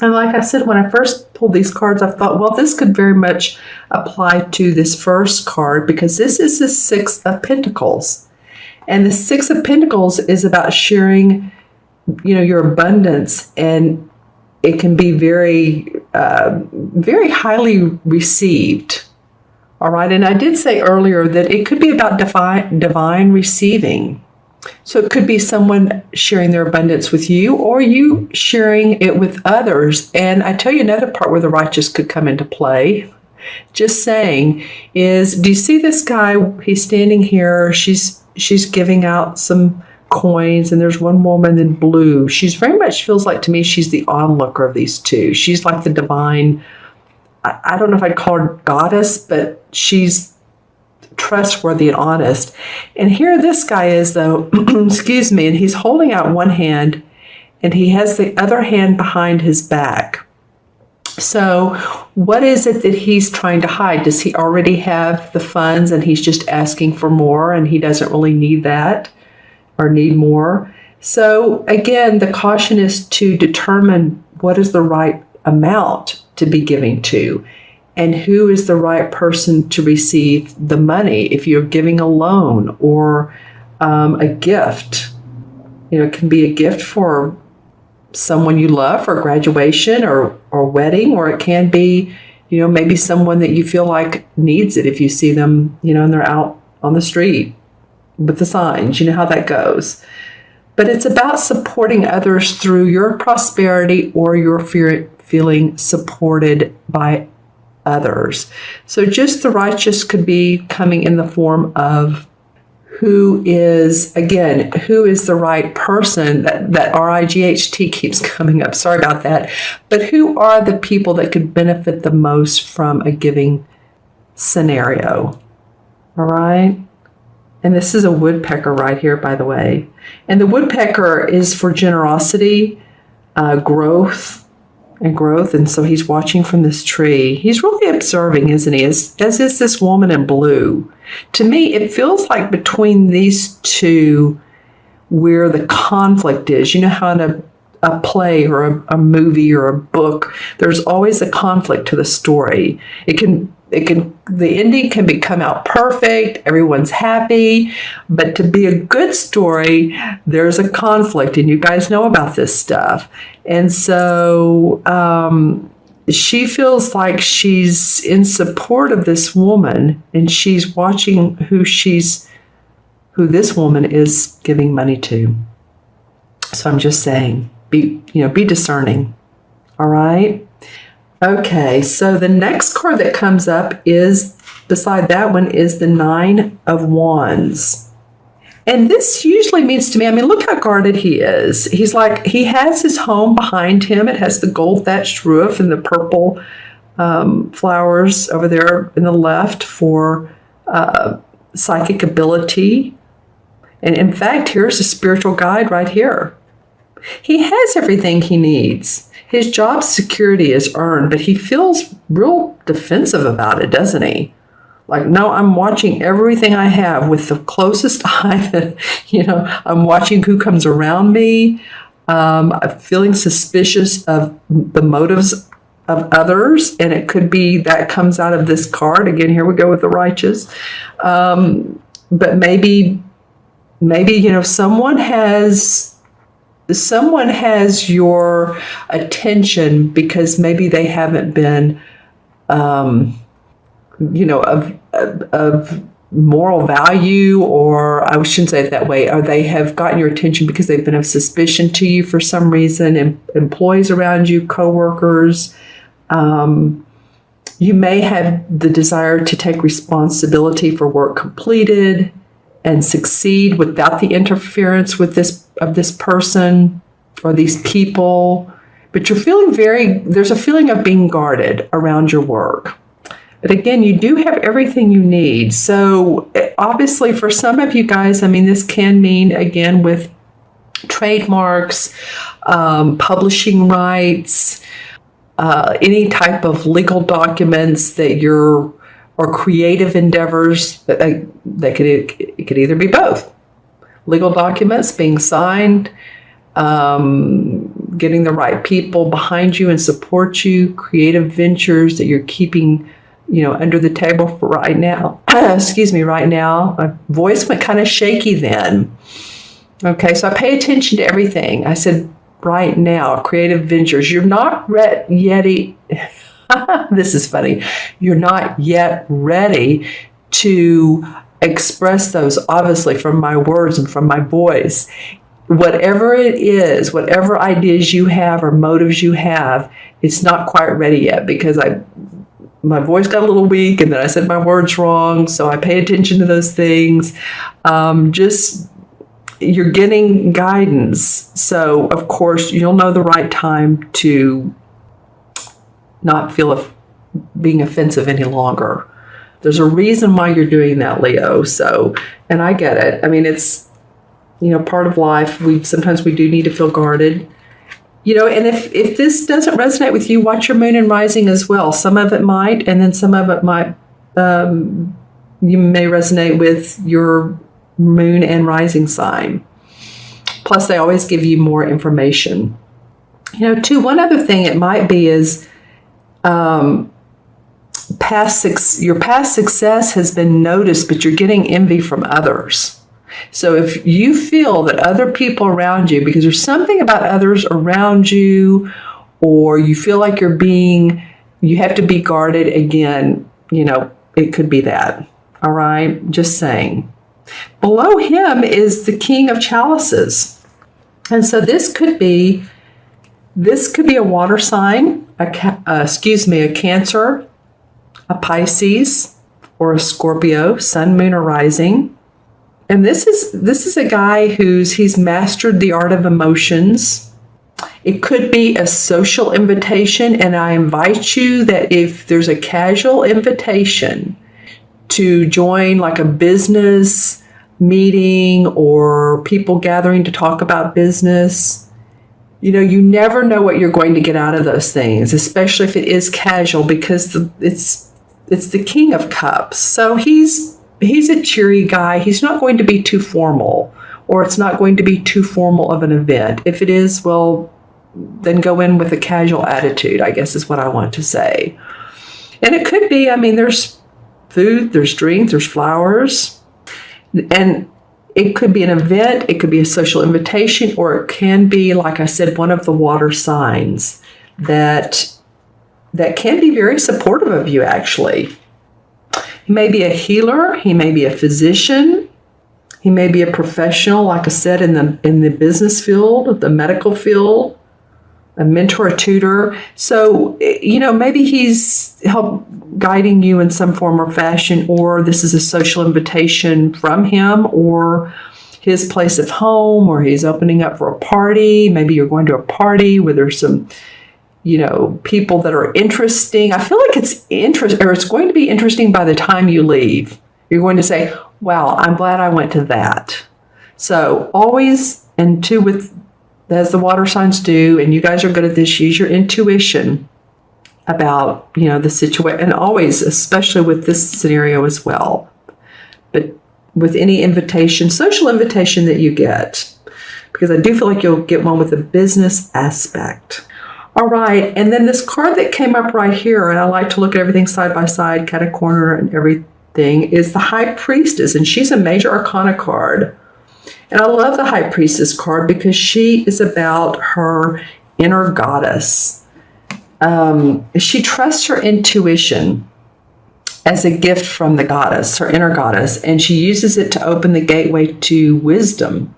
And like I said, when I first pulled these cards, I thought, well, this could very much apply to this first card because this is the Six of Pentacles. And the Six of Pentacles is about sharing, your abundance, and it can be very, very highly received. All right. And I did say earlier that it could be about divine receiving. So it could be someone sharing their abundance with you or you sharing it with others. And I tell you another part where the righteous could come into play. Just saying is, do you see this guy? He's standing here. She's giving out some coins, and there's one woman in blue. She's very much feels like to me she's the onlooker of these two. She's like the divine, I don't know if I'd call her goddess, but she's trustworthy and honest. And here this guy is, though, excuse me, and he's holding out one hand and he has the other hand behind his back. So what is it that he's trying to hide? Does he already have the funds and he's just asking for more and he doesn't really need that or need more? So again, the caution is to determine what is the right amount to be giving to. And who is the right person to receive the money? If you're giving a loan or a gift, it can be a gift for someone you love for graduation or wedding, or it can be, maybe someone that you feel like needs it if you see them, and they're out on the street with the signs. You know how that goes. But it's about supporting others through your prosperity or your feeling supported by others. So just the righteous could be coming in the form of who is the right person. That RIGHT keeps coming up. Sorry about that. But who are the people that could benefit the most from a giving scenario? All right. And this is a woodpecker right here, by the way. And the woodpecker is for generosity, growth. And so he's watching from this tree. He's really observing, isn't he? As is this woman in blue. To me, it feels like between these two where the conflict is. You know how in a play or a movie or a book, there's always a conflict to the story. The ending can come out perfect, everyone's happy, but to be a good story, there's a conflict, and you guys know about this stuff. And so she feels like she's in support of this woman, and she's watching who this woman is giving money to. So I'm just saying, be discerning. All right. Okay, so the next card that comes up is, beside that one, is the Nine of Wands. And this usually means to me, look how guarded he is. He's like, he has his home behind him. It has the gold thatched roof and the purple flowers over there in the left for psychic ability. And in fact, here's a spiritual guide right here. He has everything he needs. His job security is earned, but he feels real defensive about it, doesn't he? Like, no, I'm watching everything I have with the closest eye. I'm watching who comes around me. I'm feeling suspicious of the motives of others, and it could be that comes out of this card. Again, here we go with the righteous. But maybe someone has your attention because maybe they haven't been, of moral value, or I shouldn't say it that way, or they have gotten your attention because they've been of suspicion to you for some reason, employees around you, coworkers. You may have the desire to take responsibility for work completed and succeed without the interference of this person or these people. But you're feeling there's a feeling of being guarded around your work. But again, you do have everything you need. So obviously for some of you guys, this can mean, again, with trademarks, publishing rights, any type of legal documents or creative endeavors, it could either be both. Legal documents being signed, getting the right people behind you and support you, creative ventures that you're keeping, under the table for right now. Excuse me, right now. My voice went kind of shaky then. Okay, so I pay attention to everything. I said, right now, creative ventures. You're not yet. This is funny. You're not yet ready to express those, obviously, from my words and from my voice. Whatever it is, whatever ideas you have or motives you have, it's not quite ready yet because my voice got a little weak and then I said my words wrong. So I pay attention to those things. You're getting guidance. So, of course, you'll know the right time to not feel being offensive any longer. There's a reason why you're doing that, Leo. So, and I get it. I mean, it's, part of life. Sometimes we do need to feel guarded. And if this doesn't resonate with you, watch your moon and rising as well. Some of it might, and then some of it might, you may resonate with your moon and rising sign. Plus, they always give you more information. Too, one other thing it might be is your past success has been noticed, but you're getting envy from others. So if you feel that other people around you, because there's something about others around you, or you feel like you have to be guarded again, it could be that. All right, just saying. Below him is the King of Chalices. And so this could be a water sign, a Cancer, a Pisces, or a Scorpio, sun, moon, or rising. And this is a guy he's mastered the art of emotions. It could be a social invitation, and I invite you that if there's a casual invitation to join like a business meeting or people gathering to talk about business, you never know what you're going to get out of those things, especially if it is casual, because it's the King of Cups. So he's a cheery guy. He's not going to be too formal, or it's not going to be too formal of an event. If it is, well, then go in with a casual attitude, I guess is what I want to say. And it could be, there's food, there's drinks, there's flowers, and it could be an event, it could be a social invitation, or it can be, like I said, one of the water signs that can be very supportive of you, actually. He may be a healer, he may be a physician, he may be a professional, like I said, in the business field, the medical field, a mentor, a tutor. So, maybe he's guiding you in some form or fashion, or this is a social invitation from him or his place of home, or he's opening up for a party. Maybe you're going to a party where there's some, people that are interesting. I feel like it's going to be interesting by the time you leave. You're going to say, wow, I'm glad I went to that. So always, and as the water signs do, and you guys are good at this, use your intuition about, the situation, and always, especially with this scenario as well. But with any social invitation that you get, because I do feel like you'll get one with a business aspect. All right, and then this card that came up right here, and I like to look at everything side by side, cat a corner and everything, is the High Priestess, and she's a major arcana card. And I love the High Priestess card because she is about her inner goddess. She trusts her intuition as a gift from the goddess, her inner goddess, and she uses it to open the gateway to wisdom.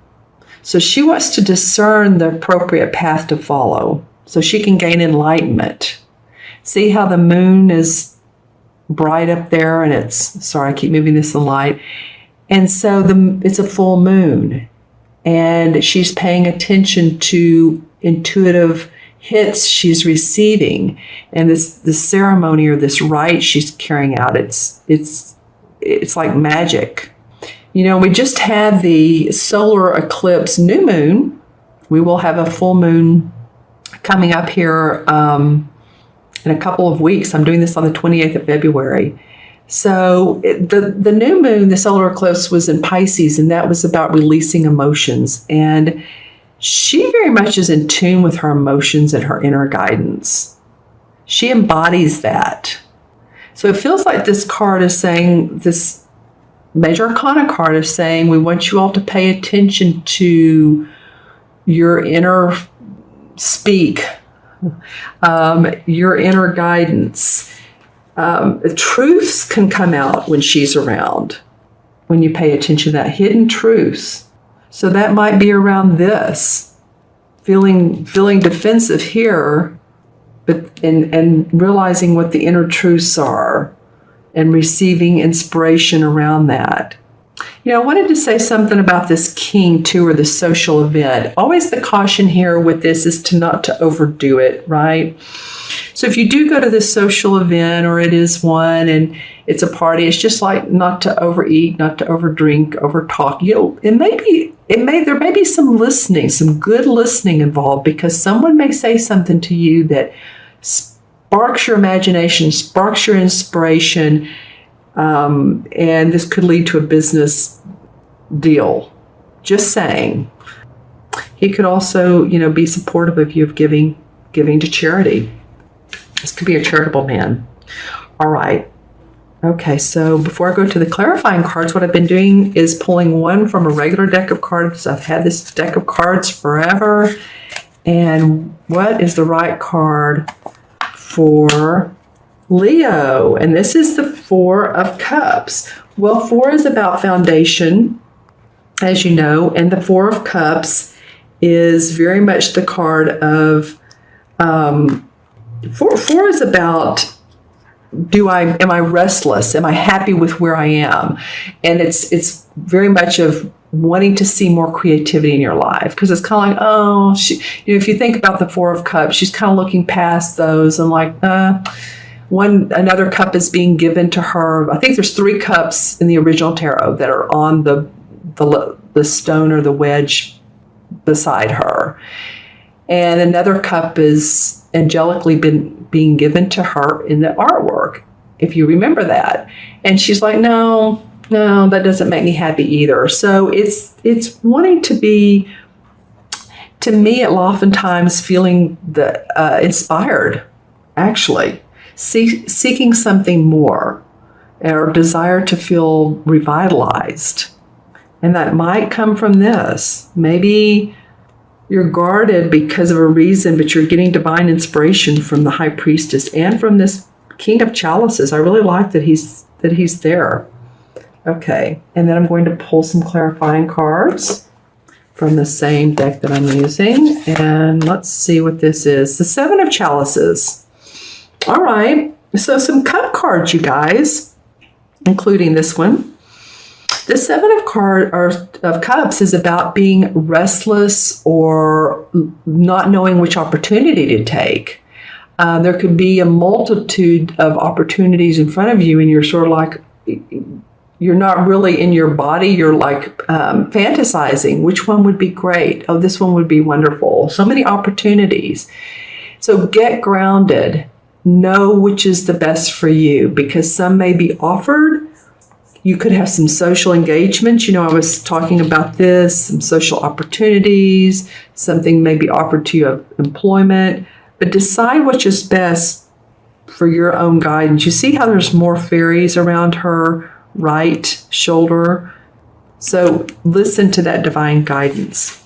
So she wants to discern the appropriate path to follow so she can gain enlightenment. See how the moon is bright up there, and I keep moving this in light. And so it's a full moon, and she's paying attention to intuitive hits she's receiving, and this ceremony or this rite she's carrying out. It's like magic. We just had the solar eclipse new moon. We will have a full moon coming up here in a couple of weeks. I'm doing this on the 28th of February. So the new moon, the solar eclipse, was in Pisces, and that was about releasing emotions. And she very much is in tune with her emotions and her inner guidance. She embodies that. So it feels like this card is saying, this Major Arcana card is saying, we want you all to pay attention to your inner speak, your inner guidance. Truths can come out when she's around, when you pay attention to that, hidden truths. So that might be around this, feeling defensive here, but and realizing what the inner truths are and receiving inspiration around that. I wanted to say something about this king too, or the social event. Always the caution here with this is not to overdo it, right? So if you do go to this social event, or it is one and it's a party, it's just like not to overeat, not to overdrink, overtalk. There may be some listening, some good listening involved, because someone may say something to you that sparks your imagination, sparks your inspiration, and this could lead to a business deal. Just saying. He could also, be supportive of you of giving to charity. This could be a charitable man. All right. Okay, so before I go to the clarifying cards, what I've been doing is pulling one from a regular deck of cards. I've had this deck of cards forever. And what is the right card for Leo? And this is the Four of Cups. Well, 4 is about foundation, as you know, and the Four of Cups is very much the card of, 4 is about, am I restless? Am I happy with where I am? And it's very much of wanting to see more creativity in your life, because it's kind of like, if you think about the Four of Cups, she's kind of looking past those and like, another cup is being given to her. I think there's 3 cups in the original tarot that are on the stone or the wedge beside her, and another cup is angelically being given to her in the artwork, if you remember that. And she's like, no, that doesn't make me happy either. So it's wanting to be, to me, it oftentimes feeling inspired, actually, seeking something more, or desire to feel revitalized. And that might come from this. Maybe you're guarded because of a reason, but you're getting divine inspiration from the High Priestess and from this King of Chalices. I really like that he's there. Okay, and then I'm going to pull some clarifying cards from the same deck that I'm using. And let's see what this is. The Seven of Chalices. All right, so some cup cards, you guys, including this one. The Seven of Cups is about being restless or not knowing which opportunity to take. There could be a multitude of opportunities in front of you, and you're sort of like, you're not really in your body. You're like fantasizing. Which one would be great? Oh, this one would be wonderful. So many opportunities. So get grounded. Know which is the best for you, because some may be offered. You could have some social engagements. I was talking about this, some social opportunities, something may be offered to you of employment, but decide which is best for your own guidance. You see how there's more fairies around her right shoulder? So listen to that divine guidance.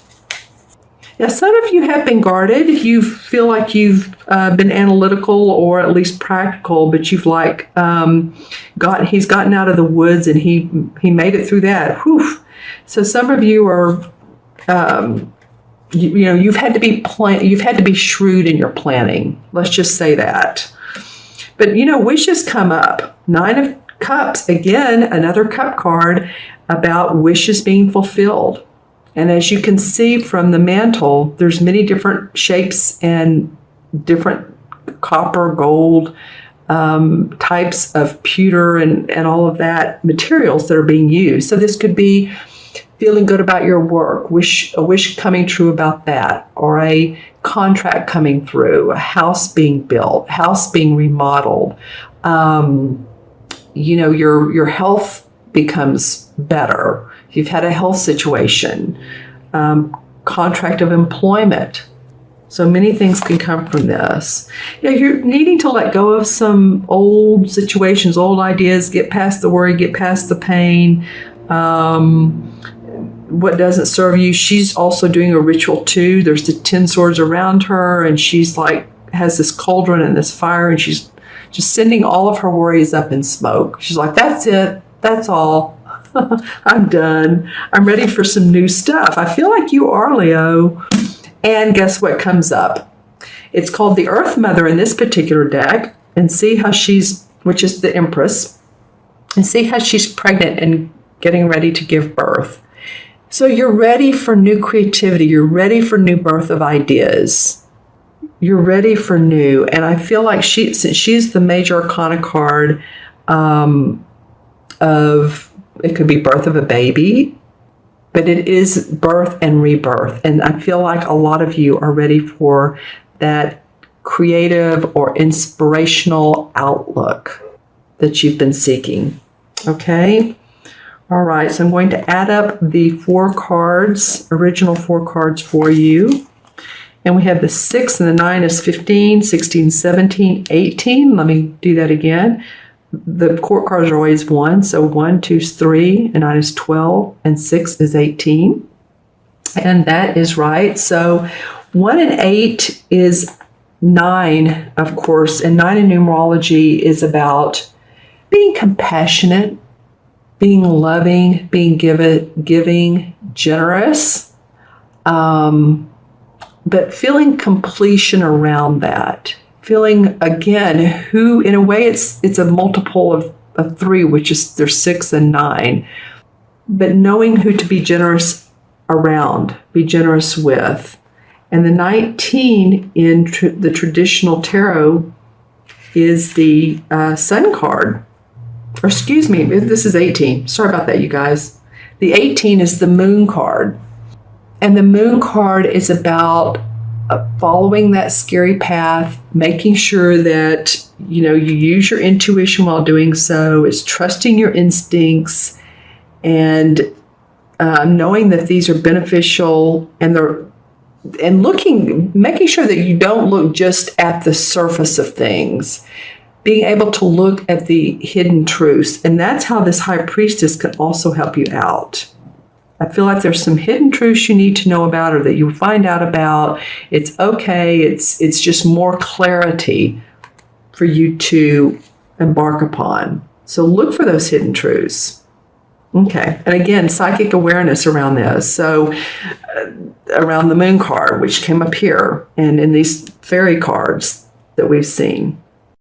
Now, some of you have been guarded. You feel like you've been analytical or at least practical, but you've he's gotten out of the woods and he made it through that. Whew. So some of you are, you've had to be shrewd in your planning. Let's just say that. But wishes come up. 9 of Cups, again, another cup card about wishes being fulfilled. And as you can see from the mantle, there's many different shapes and different copper, gold, types of pewter and all of that materials that are being used. So this could be feeling good about your work, a wish coming true about that, or a contract coming through, a house being built, house being remodeled. Your health becomes better. You've had a health situation. contract of employment. So many things can come from this. Yeah, you're needing to let go of some old situations, old ideas, get past the worry, get past the pain, what doesn't serve you. She's also doing a ritual too. There's the 10 swords around her, and she's like, has this cauldron and this fire, and she's just sending all of her worries up in smoke. She's like, that's it. That's all. I'm done. I'm ready for some new stuff. I feel like you are, Leo. And guess what comes up? It's called the Earth Mother in this particular deck. And see how she's, which is the Empress, and see how she's pregnant and getting ready to give birth. So you're ready for new creativity. You're ready for new birth of ideas. You're ready for new. And I feel like since she's the major arcana card of, it could be birth of a baby, but it is birth and rebirth. And I feel like a lot of you are ready for that creative or inspirational outlook that you've been seeking. Okay? All right, so I'm going to add up the 4 cards, original 4 cards for you. And we have the 6 and the 9 is 15, 16, 17, 18. Let me do that again. The court cards are always 1. So 1, 2 is 3, and 9 is 12, and 6 is 18. And that is right. So 1 and 8 is 9, of course. And 9 in numerology is about being compassionate, being loving, being giving, generous, but feeling completion around that. Feeling, again, who, in a way, it's a multiple of 3, which is there's 6 and 9. But knowing who to be generous around, be generous with. And the 19 in the traditional tarot is the Sun card. Or excuse me, this is 18. Sorry about that, you guys. The 18 is the Moon card. And the Moon card is about following that scary path, making sure that, you use your intuition while doing so. It's trusting your instincts and knowing that these are beneficial, and making sure that you don't look just at the surface of things. Being able to look at the hidden truths. And that's how this High Priestess can also help you out. I feel like there's some hidden truths you need to know about, or that you'll find out about. It's okay. It's just more clarity for you to embark upon. So look for those hidden truths. Okay. And again, psychic awareness around this. So around the Moon card, which came up here, and in these fairy cards that we've seen.